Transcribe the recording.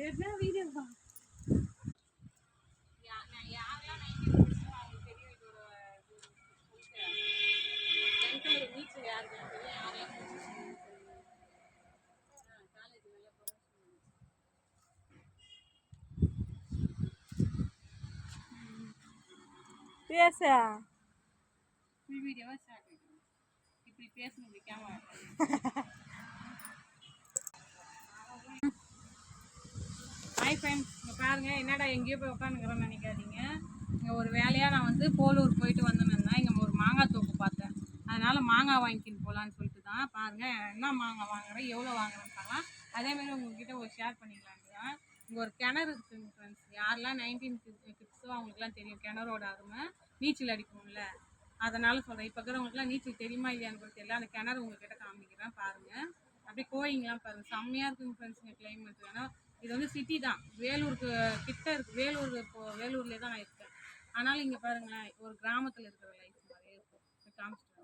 என்ன வீடியோப்பா பேச வீடியோவா இப்படி பேசணும் கேமரா. ஹாய் ஃப்ரெண்ட்ஸ், இங்கே பாருங்கள் என்னடா எங்கேயோ போய் உட்காந்துக்கிறேன்னு நினைக்காதீங்க. இங்கே ஒரு வேலையாக நான் வந்து போலூர் போயிட்டு வந்தேன்னா இங்கே ஒரு மாங்காய் தோப்பு பார்த்தேன். அதனால் மாங்காய் வாங்கிக்கின்னு போகலான்னு சொல்லிட்டு தான் பாருங்கள் என்ன மாங்காய் வாங்குறேன், எவ்வளோ வாங்குறேன்ட்டாலாம் அதேமாதிரி உங்கள்கிட்ட ஒரு ஷேர் பண்ணிக்கலான்னு தான். இங்கே ஒரு கிணறு இருக்குதுங்க ஃப்ரெண்ட்ஸ். யாரெல்லாம் 19 கிட்ஸோ அவங்களுக்குலாம் தெரியும் கிணறோட அருமை. நீச்சல் அடிக்கணும்ல, அதனால் சொல்கிறேன். இப்போ இருக்கிறவங்களுக்குலாம் நீச்சல் தெரியுமா இல்லையான்னு தெரியல. அந்த கிணறு உங்கள்கிட்ட காமிக்கிறேன் பாருங்கள். அப்படியே கோயிங்கெலாம் பாருங்கள், செம்மையாக இருக்குங்க ஃப்ரெண்ட்ஸுங்க கிளைமேட். ஆனால் இது வந்து சிட்டி தான், வேலூருக்கு கிட்ட இருக்குது. வேலூர் இப்போது வேலூர்லேயே தான் நான் இருக்கேன். ஆனாலும் இங்கே பாருங்களேன் ஒரு கிராமத்தில் இருக்கிற லைஃப் மாதிரியே இருக்கும். காமிச்சிட்டு